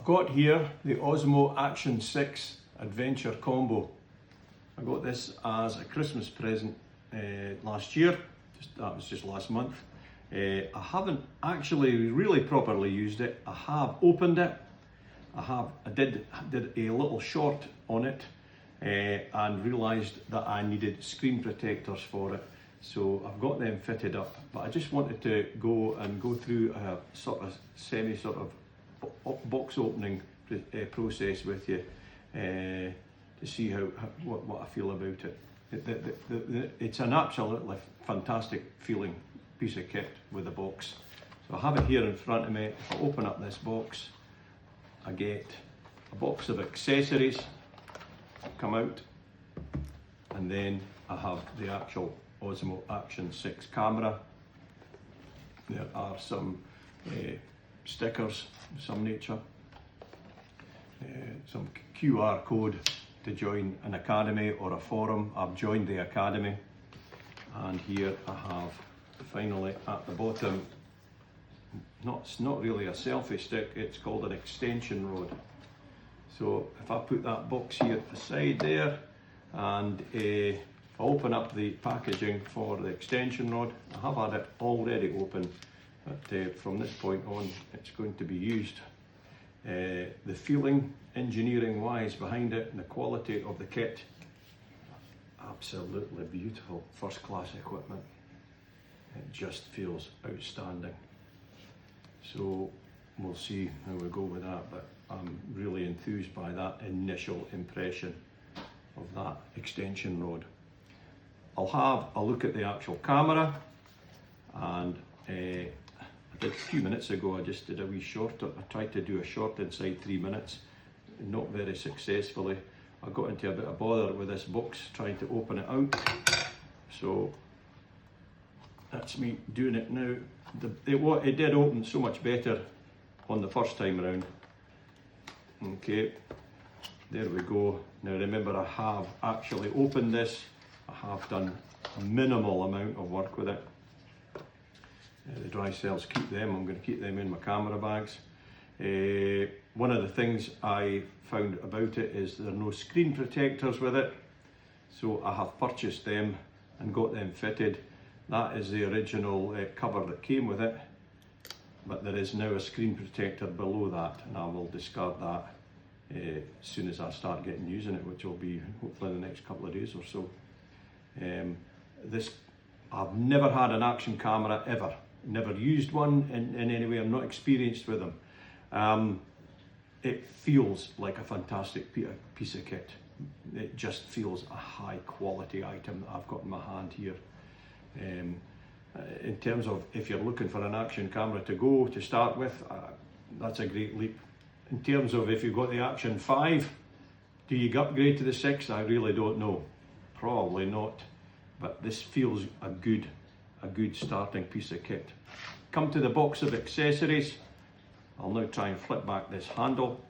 I've got here the Osmo Action 6 Adventure Combo. I got this as a Christmas present last year, that was just last month. I haven't actually really properly used it. I have opened it. I did a little short on it and realised that I needed screen protectors for it. So I've got them fitted up, but I just wanted to go through a sort of box opening process with you to see what I feel about it. It's an absolutely fantastic feeling piece of kit with a box. So I have it here in front of me. If I open up this box, I get a box of accessories come out, and then I have the actual Osmo Action 6 camera. There are some stickers of some nature, some QR code to join an academy or a forum. I've joined the academy, and here I have finally at the bottom, it's not really a selfie stick, it's called an extension rod. So if I put that box here aside there, and if I open up the packaging for the extension rod, I have had it already open, but from this point on it's going to be used. The feeling, engineering wise, behind it and the quality of the kit, absolutely beautiful, first class equipment. It just feels outstanding. So we'll see how we go with that, but I'm really enthused by that initial impression of that extension rod. I'll have a look at the actual camera, and I did a few minutes ago, I just did a wee short. I tried to do a short inside 3 minutes, not very successfully. I got into a bit of bother with this box trying to open it out. So that's me doing it now. It did open so much better on the first time around. Okay, there we go. Now remember, I have actually opened this. I have done a minimal amount of work with it. The dry cells, keep them. I'm going to keep them in my camera bags. One of the things I found about it is there are no screen protectors with it. So I have purchased them and got them fitted. That is the original cover that came with it, but there is now a screen protector below that, and I will discard that as soon as I start using it, which will be hopefully in the next couple of days or so. I've never had an action camera ever, never used one in any way. I'm not experienced with them. It feels like a fantastic piece of kit. It just feels a high quality item that I've got in my hand here. In terms of if you're looking for an action camera to start with, that's a great leap. In terms of if you've got the Action 5, do you upgrade to the 6? I really don't know. Probably not, but this feels a good starting piece of kit. Come to the box of accessories. I'll now try and flip back this handle.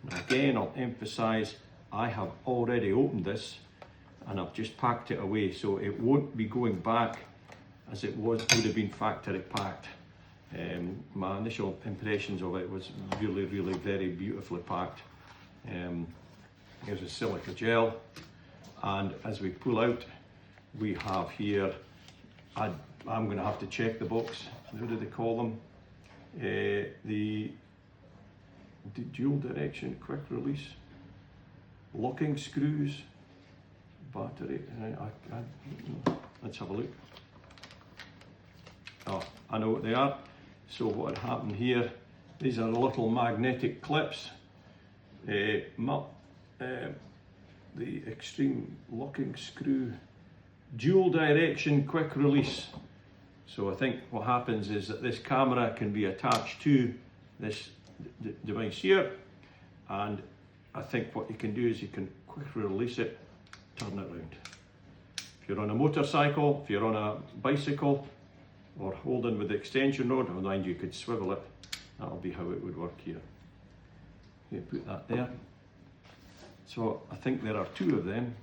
And again, I'll emphasize, I have already opened this and I've just packed it away, so it won't be going back as it would have been factory packed. My initial impressions of it was really very beautifully packed. Here's a silica gel, and as we pull out, we have here, I'm going to have to check the box, what do they call them? The dual direction quick release locking screws, battery. Let's have a look. Oh, I know what they are. So what had happened here, these are little magnetic clips. The extreme locking screw, dual direction quick release. So I think what happens is that this camera can be attached to this device here, and I think what you can do is you can quickly release it, turn it around. If you're on a motorcycle, if you're on a bicycle, or holding with the extension rod, or mind you could swivel it, that'll be how it would work here. Okay, put that there. So I think there are two of them.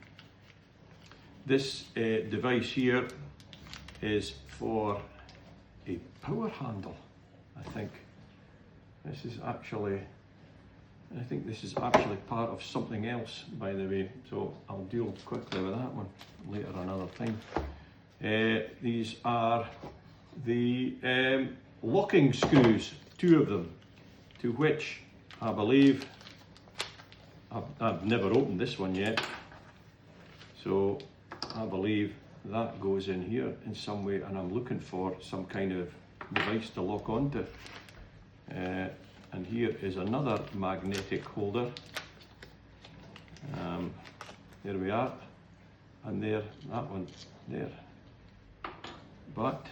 This device here is for a power handle, I think. This is actually I think this is actually part of something else, by the way, so I'll deal quickly with that one later another time. These are the locking screws, 2 of them, to which I believe, I've never opened this one yet, so I believe that goes in here in some way, and I'm looking for some kind of device to lock onto. And here is another magnetic holder. There we are, and there, that one there. But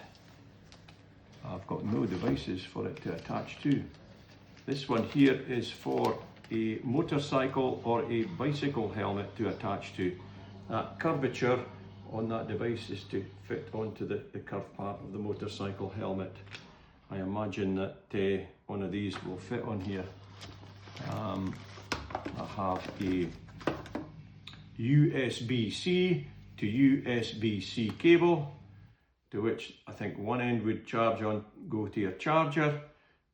I've got no devices for it to attach to. This one here is for a motorcycle or a bicycle helmet to attach to. That curvature on that device is to fit onto the curved part of the motorcycle helmet. I imagine that one of these will fit on here. I have a USB-C to USB-C cable, to which I think one end would go to your charger,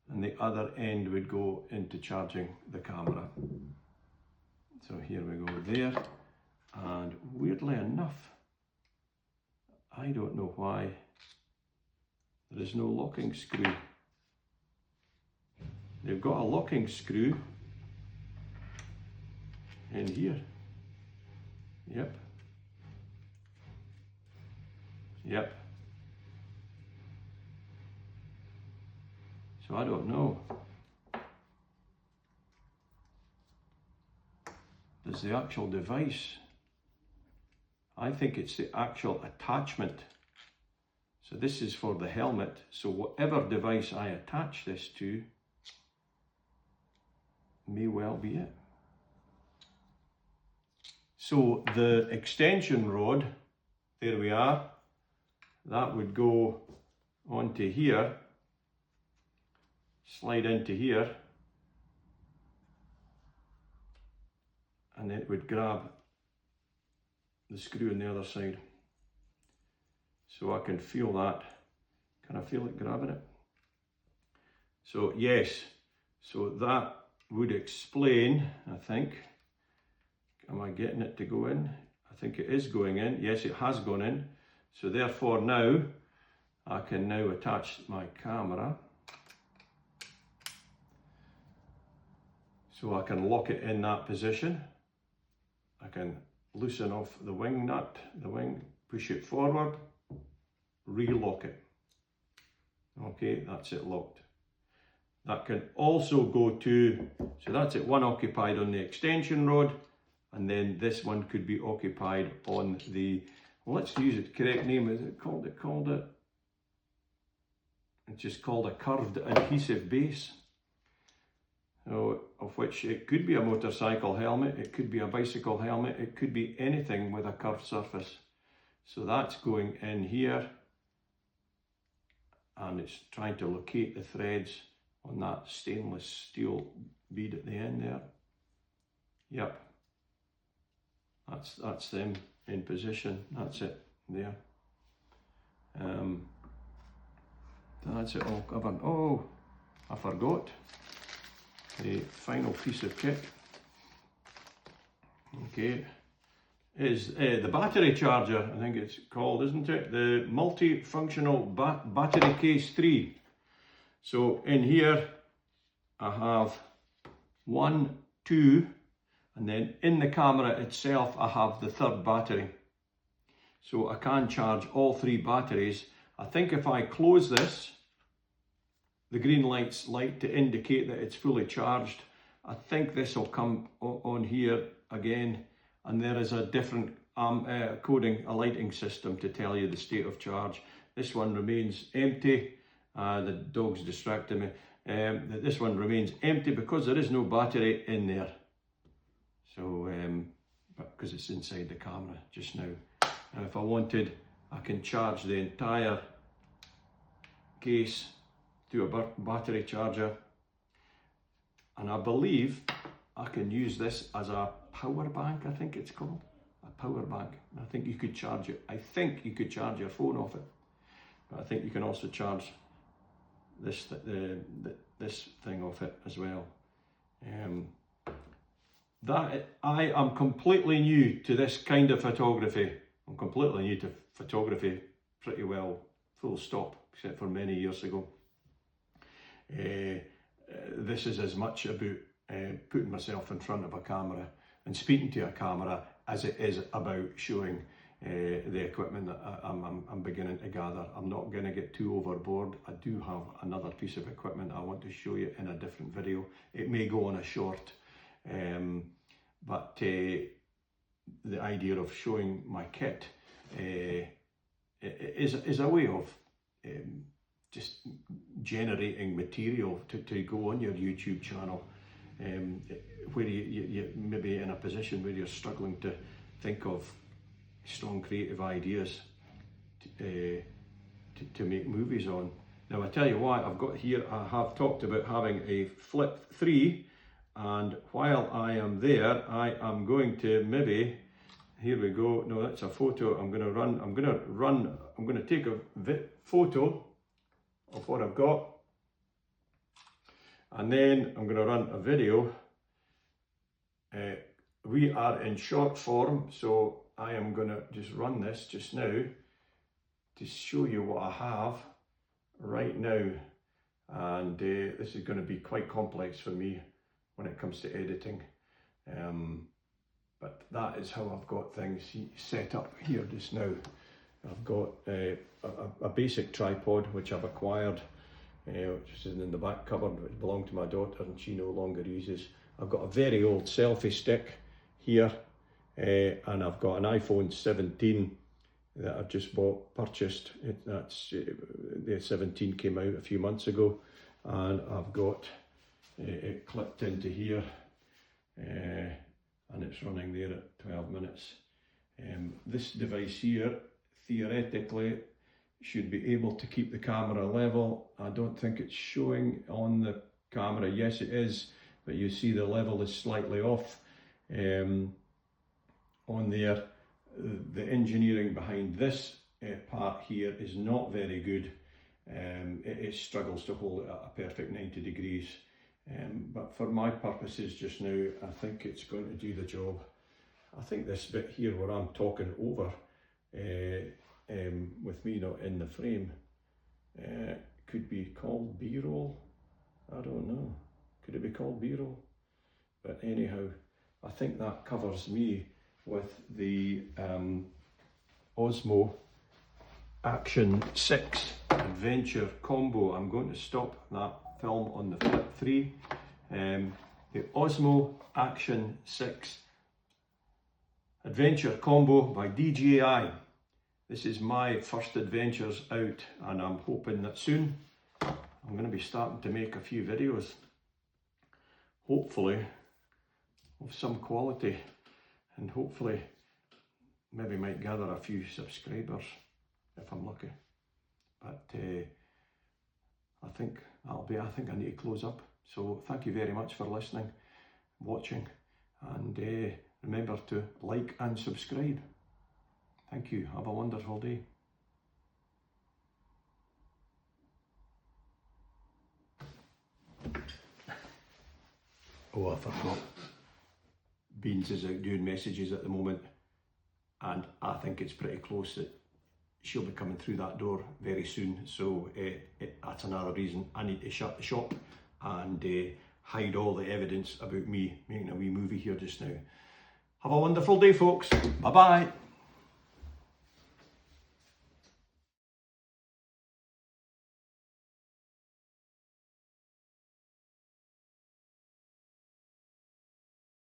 and the other end would go into charging the camera. So here we go there, and weirdly enough, I don't know why there is no locking screw. They've got a locking screw in here. Yep. So I don't know. Does the actual device, I think it's the actual attachment. So this is for the helmet. So whatever device I attach this to may well be it. So the extension rod, there we are, that would go onto here, slide into here, and it would grab the screw on the other side. So I can feel that. Can I feel it grabbing it? So yes, so that would explain, I think. Am I getting it to go in? I think it is going in. Yes, it has gone in. So therefore now, I can now attach my camera. So I can lock it in that position. I can loosen off the wing nut, push it forward, relock it. Okay, that's it locked. That can also go to, so that's it, one occupied on the extension rod, and then this one could be occupied on the, well, let's use it, correct name, is it called? It's just called a curved adhesive base. So, of which it could be a motorcycle helmet, it could be a bicycle helmet, it could be anything with a curved surface. So that's going in here, and it's trying to locate the threads on that stainless steel bead at the end there. Yep, that's them in position. That's it there. That's it all covered. Oh, I forgot the final piece of kit. Okay, is the battery charger, I think it's called, isn't it? The multifunctional battery case 3. So in here I have 1, 2, and then in the camera itself I have the 3rd battery. So I can charge all 3 batteries. I think if I close this, the green lights light to indicate that it's fully charged. I think this will come on here again, and there is a different coding, a lighting system to tell you the state of charge. This one remains empty. The dog's distracting me. This one remains empty because there is no battery in there. So, because it's inside the camera just now. Now, if I wanted, I can charge the entire case to a battery charger. And I believe I can use this as a power bank, I think it's called. A power bank. I think you could charge it. I think you could charge your phone off it. But I think you can also charge this thing off it as well. that I am completely new to this kind of photography. I'm completely new to photography, pretty well, full stop, except for many years ago. This is as much about putting myself in front of a camera and speaking to a camera as it is about showing the equipment that I'm beginning to gather. I'm not going to get too overboard. I do have another piece of equipment I want to show you in a different video. It may go on a short, but the idea of showing my kit is a way of just generating material to go on your YouTube channel, where you maybe in a position where you're struggling to think of strong creative ideas to make movies on. Now I tell you what, I've got here, I have talked about having a Flip 3, and while I am there, I am going to maybe, here we go, no, that's a photo. I'm going to take a photo of what I've got, and then I'm going to run a video. We are in short form, so I am going to just run this just now to show you what I have right now. And this is going to be quite complex for me when it comes to editing. But that is how I've got things set up here just now. I've got a basic tripod which I've acquired, which is in the back cupboard, which belonged to my daughter and she no longer uses. I've got a very old selfie stick here, and I've got an iPhone 17 that I've just purchased. The 17 came out a few months ago, and I've got it clipped into here, and it's running there at 12 minutes. This device here theoretically should be able to keep the camera level. I don't think it's showing on the camera. Yes, it is, but you see the level is slightly off on there. The engineering behind this part here is not very good. It struggles to hold it at a perfect 90 degrees. But for my purposes just now, I think it's going to do the job. I think this bit here where I'm talking over with me not in the frame could be called B-roll. I don't know. Could it be called B-roll? But anyhow, I think that covers me with the Osmo Action 6 Adventure Combo. I'm going to stop that film on the Flip 3. The Osmo Action 6 Adventure Combo by DJI. This is my first adventures out, and I'm hoping that soon I'm going to be starting to make a few videos, hopefully of some quality, and hopefully maybe might gather a few subscribers if I'm lucky. But I think I need to close up. So thank you very much for listening, watching, and remember to like and subscribe. Thank you. Have a wonderful day. Oh, I forgot. Beans is out doing messages at the moment, and I think it's pretty close that she'll be coming through that door very soon. So that's another reason I need to shut the shop and hide all the evidence about me making a wee movie here just now. Have a wonderful day, folks. Bye bye.